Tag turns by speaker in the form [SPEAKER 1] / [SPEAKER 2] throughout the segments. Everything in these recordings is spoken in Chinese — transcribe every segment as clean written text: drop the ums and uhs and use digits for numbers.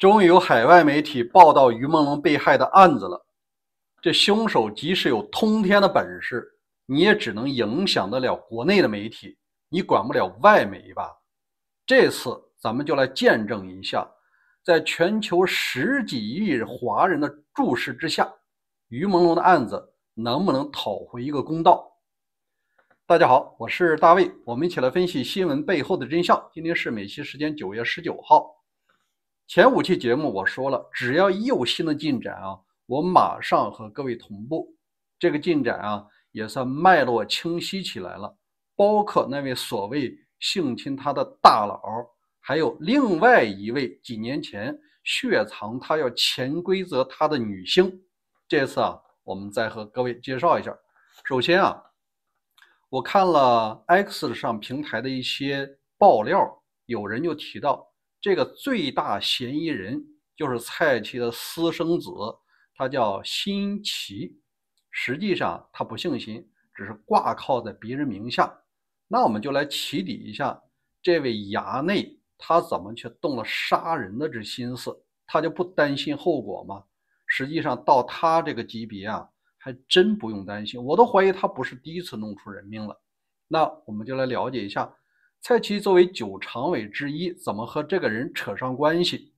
[SPEAKER 1] 终于有海外媒体报道于朦胧被害的案子了。这凶手即使有通天的本事，你也只能影响得了国内的媒体，你管不了外媒吧？这次咱们就来见证一下，在全球10几亿华人的注视之下，于朦胧的案子能不能讨回一个公道？大家好，我是大卫，我们一起来分析新闻背后的真相。今天是美西时间9月19号。前5期节目我说了，只要一有新的进展我马上和各位同步。这个进展也算脉络清晰起来了，包括那位所谓性侵他的大佬，还有另外一位几年前血藏他要潜规则他的女星。这次我们再和各位介绍一下。首先我看了 X 上平台的一些爆料，有人就提到这个最大嫌疑人就是蔡奇的私生子，他叫辛奇。实际上他不姓辛，只是挂靠在别人名下。那我们就来起底一下，这位衙内他怎么却动了杀人的这心思？他就不担心后果吗？实际上到他这个级别还真不用担心，我都怀疑他不是第一次弄出人命了。那我们就来了解一下，蔡奇作为9常委之一，怎么和这个人扯上关系？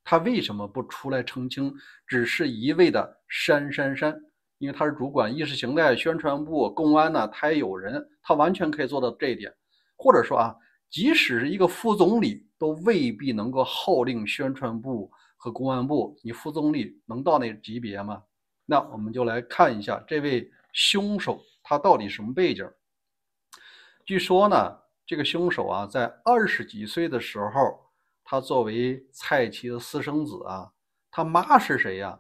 [SPEAKER 1] 他为什么不出来澄清，只是一味的删？因为他是主管意识形态宣传部、公安他也有人，他完全可以做到这一点。或者说即使是一个副总理，都未必能够号令宣传部和公安部，你副总理能到那级别吗？那我们就来看一下这位凶手他到底什么背景。据说呢，这个凶手在20几岁的时候，他作为蔡奇的私生子他妈是谁呀？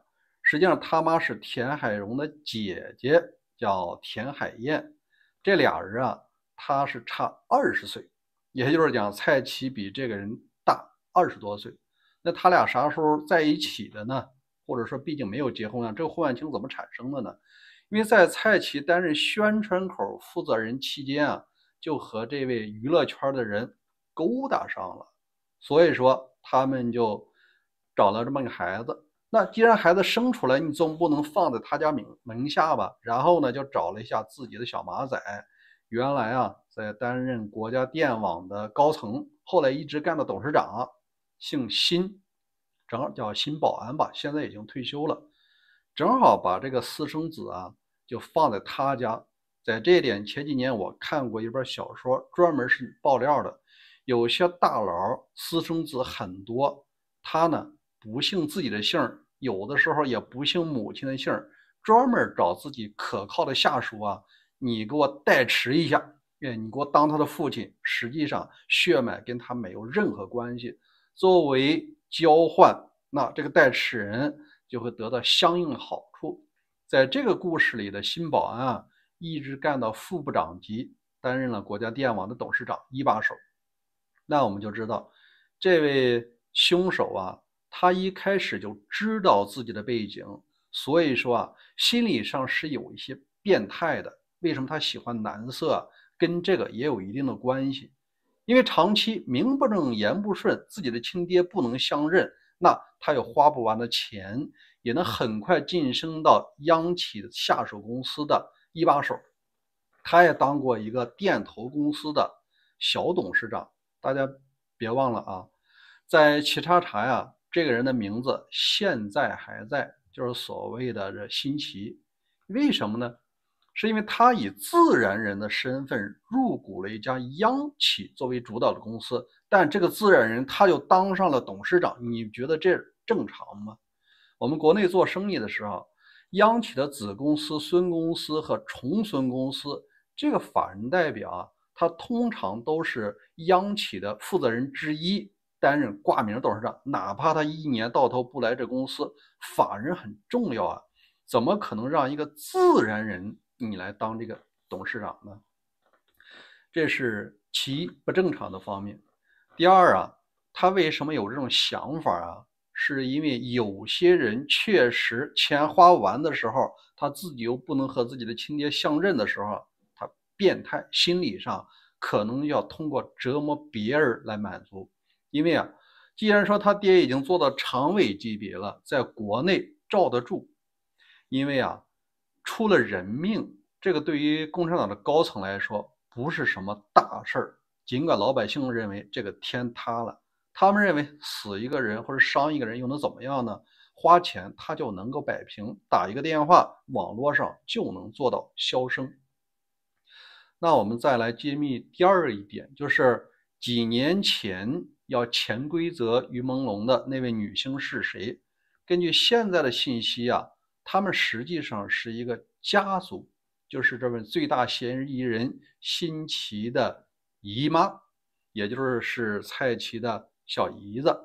[SPEAKER 1] 实际上他妈是田海蓉的姐姐，叫田海燕。这俩人他是差20岁，也就是讲蔡奇比这个人大20多岁。那他俩啥时候在一起的呢？或者说毕竟没有结婚这个婚外情怎么产生的呢？因为在蔡奇担任宣传口负责人期间就和这位娱乐圈的人勾搭上了，所以说他们就找了这么个孩子。那既然孩子生出来，你总不能放在他家名下吧？然后呢，就找了一下自己的小马仔，原来在担任国家电网的高层，后来一直干到董事长，姓辛，正好叫辛保安吧，现在已经退休了。正好把这个私生子就放在他家。在这一点，前几年我看过一本小说，专门是爆料的。有些大佬私生子很多，他呢不姓自己的姓，有的时候也不姓母亲的姓，专门找自己可靠的下属你给我代持一下，你给我当他的父亲，实际上血脉跟他没有任何关系。作为交换，那这个代持人就会得到相应的好处。在这个故事里的辛保安一直干到副部长级，担任了国家电网的董事长一把手。那我们就知道，这位凶手他一开始就知道自己的背景，所以说心理上是有一些变态的。为什么他喜欢男色跟这个也有一定的关系。因为长期名不正言不顺，自己的亲爹不能相认，那他有花不完的钱，也能很快晋升到央企的下属公司的一把手。他也当过一个电投公司的小董事长。大家别忘了在企查查这个人的名字现在还在，就是所谓的这辛奇。为什么呢？是因为他以自然人的身份入股了一家央企作为主导的公司，但这个自然人他就当上了董事长，你觉得这正常吗？我们国内做生意的时候，央企的子公司、孙公司和重孙公司，这个法人代表他通常都是央企的负责人之一，担任挂名董事长，哪怕他一年到头不来这公司，法人很重要怎么可能让一个自然人你来当这个董事长呢？这是其一，不正常的方面。第二他为什么有这种想法是因为有些人确实钱花完的时候，他自己又不能和自己的亲爹相认的时候，他变态，心理上可能要通过折磨别人来满足。因为既然说他爹已经做到常委级别了，在国内罩得住，因为啊，出了人命，这个对于共产党的高层来说不是什么大事儿。尽管老百姓认为这个天塌了，他们认为死一个人或者伤一个人又能怎么样呢？花钱他就能够摆平，打一个电话，网络上就能做到销声。那我们再来揭秘第二一点，就是几年前要潜规则于朦胧的那位女星是谁？根据现在的信息啊，他们实际上是一个家族，就是这位最大嫌疑人辛奇的姨妈，也就是蔡奇的小姨子。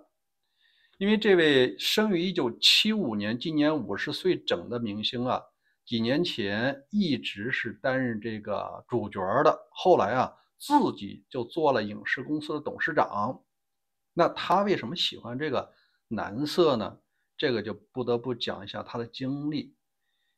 [SPEAKER 1] 因为这位生于1975年，今年50岁整的明星啊，几年前一直是担任这个主角的，后来啊自己就做了影视公司的董事长。那他为什么喜欢这个男色呢？这个就不得不讲一下他的经历。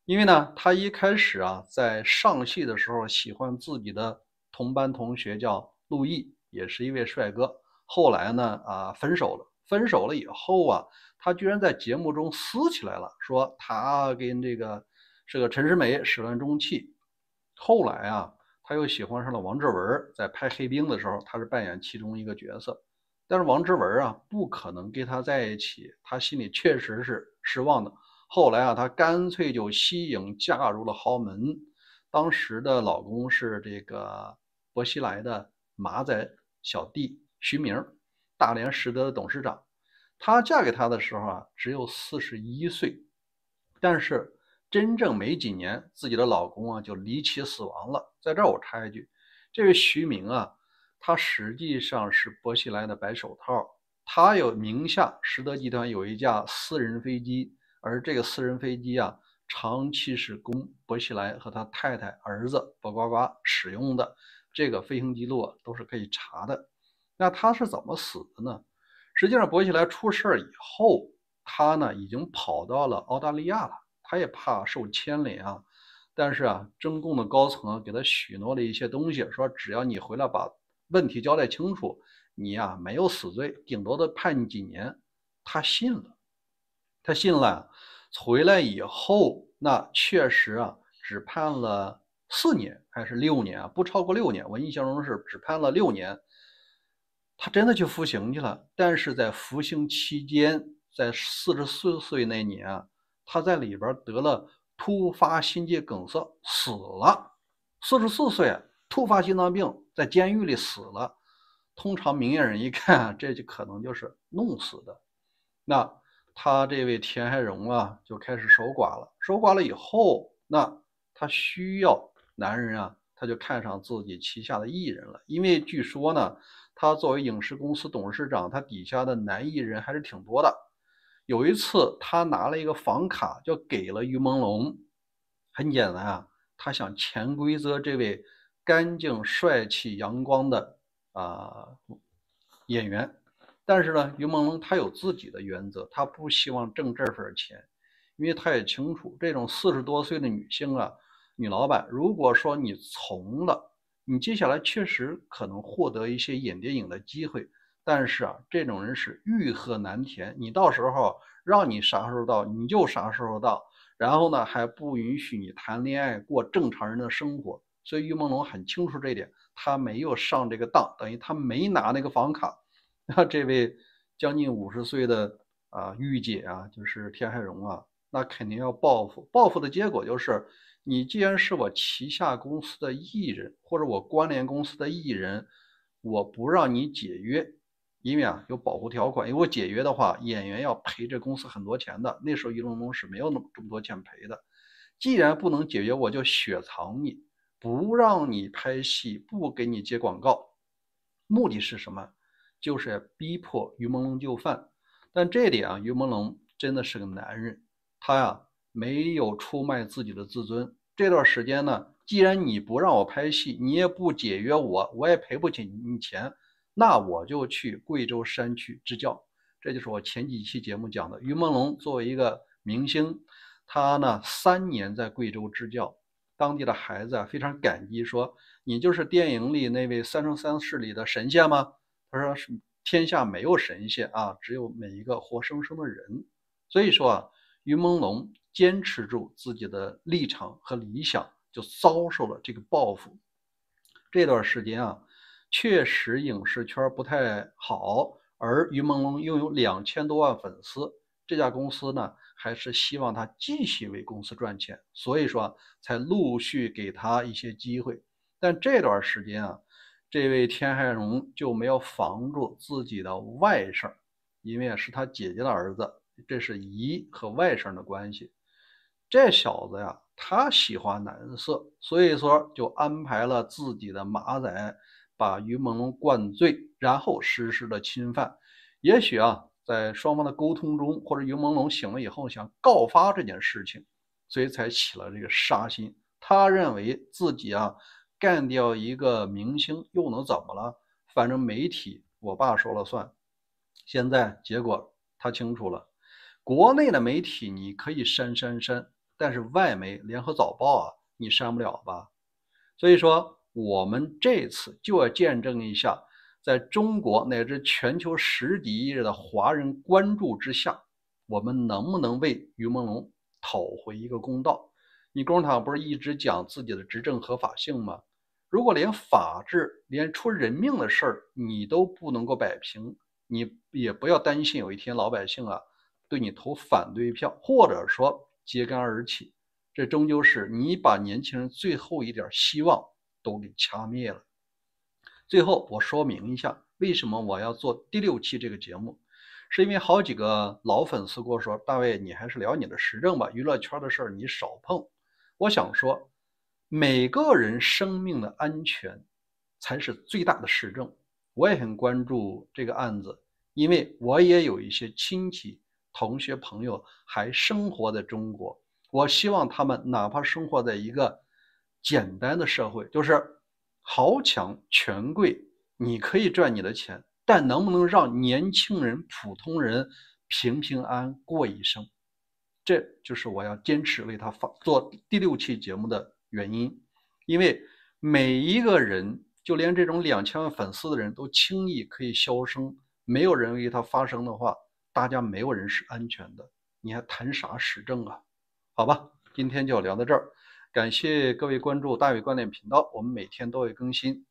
[SPEAKER 1] 因为呢，他一开始啊在上戏的时候喜欢自己的同班同学叫陆毅，也是一位帅哥。后来呢分手了。分手了以后啊，他居然在节目中撕起来了，说他跟这个陈世美始乱终弃。后来啊，他又喜欢上了王志文，在拍《黑冰》的时候，他是扮演其中一个角色。但是王志文啊，不可能跟他在一起，他心里确实是失望的。后来啊，他干脆就息影嫁入了豪门。当时的老公是这个薄熙来的马仔小弟徐明，大连实德的董事长。她嫁给他的时候啊，只有41岁，但是真正没几年，自己的老公啊就离奇死亡了。在这儿我插一句，这位徐明啊，他实际上是薄熙来的白手套，他有名下实德集团有一架私人飞机，而这个私人飞机啊，长期是供薄熙来和他太太、儿子薄呱呱使用的，这个飞行记录啊都是可以查的。那他是怎么死的呢？实际上，薄熙来出事以后，他呢已经跑到了澳大利亚了，他也怕受牵连啊。但是啊，中共的高层啊给他许诺了一些东西，说只要你回来把问题交代清楚，你呀没有死罪，顶多的判你几年。他信了，他信了。回来以后，那确实啊，只判了4年还是6年啊，不超过6年。我印象中是只判了6年。他真的去服刑去了，但是在服刑期间，在44岁那年啊，他在里边得了突发心肌梗塞死了。44岁突发心脏病，在监狱里死了。通常明眼人一看，这就可能就是弄死的。那他这位田海荣啊，就开始守寡了。守寡了以后，那他需要男人啊，他就看上自己旗下的艺人了。因为据说呢，他作为影视公司董事长，他底下的男艺人还是挺多的。有一次，他拿了一个房卡，就给了于朦胧。很简单啊，他想潜规则这位干净、帅气、阳光的演员。但是呢，于朦胧他有自己的原则，他不希望挣这份钱，因为他也清楚，这种40多岁的女性啊，女老板，如果说你从了，你接下来确实可能获得一些演电影的机会，但是啊，这种人是欲壑难填，你到时候让你啥时候到你就啥时候到，然后呢还不允许你谈恋爱过正常人的生活。所以于朦胧很清楚这一点，他没有上这个当，等于他没拿那个房卡。那这位将近50岁的御姐啊，就是田海荣啊，那肯定要报复。报复的结果就是，你既然是我旗下公司的艺人，或者我关联公司的艺人，我不让你解约，因为啊有保护条款。因为我解约的话，演员要赔这公司很多钱的。那时候于朦胧是没有这么多钱赔的。既然不能解约，我就雪藏你，不让你拍戏，不给你接广告。目的是什么？就是要逼迫于朦胧就范。但这点啊，于朦胧真的是个男人，他呀没有出卖自己的自尊。这段时间呢，既然你不让我拍戏，你也不解约我也赔不起你钱，那我就去贵州山区支教。这就是我前几期节目讲的，于朦胧作为一个明星，他呢3年在贵州支教，当地的孩子啊非常感激，说你就是电影里那位3生3世里的神仙吗？他说是天下没有神仙啊，只有每一个活生生的人。所以说啊，于朦胧坚持住自己的立场和理想，就遭受了这个报复。这段时间啊，确实影视圈不太好，而于朦胧拥有2000多万粉丝，这家公司呢还是希望他继续为公司赚钱，所以说才陆续给他一些机会。但这段时间啊，这位田海荣就没有防住自己的外甥，因为是他姐姐的儿子，这是姨和外甥的关系。这小子呀，他喜欢男色，所以说就安排了自己的马仔把于朦胧灌醉，然后实施了侵犯。也许啊，在双方的沟通中，或者于朦胧醒了以后想告发这件事情，所以才起了这个杀心。他认为自己啊干掉一个明星又能怎么了？反正媒体我爸说了算。现在结果他清楚了，国内的媒体你可以删，但是外媒联合早报啊，你删不了吧？所以说，我们这次就要见证一下，在中国乃至全球10几亿的华人关注之下，我们能不能为于朦胧讨回一个公道？你共产党不是一直讲自己的执政合法性吗？如果连法治、连出人命的事儿你都不能够摆平，你也不要担心有一天老百姓啊对你投反对票，或者说揭竿而起。这终究是你把年轻人最后一点希望都给掐灭了。最后我说明一下，为什么我要做第6期这个节目，是因为好几个老粉丝跟我说，大卫你还是聊你的时政吧，娱乐圈的事儿你少碰。我想说，每个人生命的安全才是最大的时政。我也很关注这个案子，因为我也有一些亲戚、同学、朋友还生活在中国。我希望他们哪怕生活在一个简单的社会，就是豪强权贵，你可以赚你的钱，但能不能让年轻人、普通人平平安安过一生？这就是我要坚持为他做第6期节目的原因。因为每一个人，就连这种2000万粉丝的人都轻易可以销声，没有人为他发声的话，大家没有人是安全的，你还谈啥时政啊？好吧，今天就聊到这儿，感谢各位关注大伟观点频道，我们每天都会更新。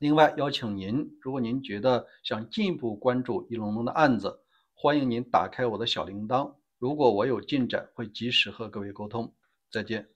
[SPEAKER 1] 另外邀请您，如果您觉得想进一步关注于龙龙的案子，欢迎您打开我的小铃铛，如果我有进展，会及时和各位沟通。再见。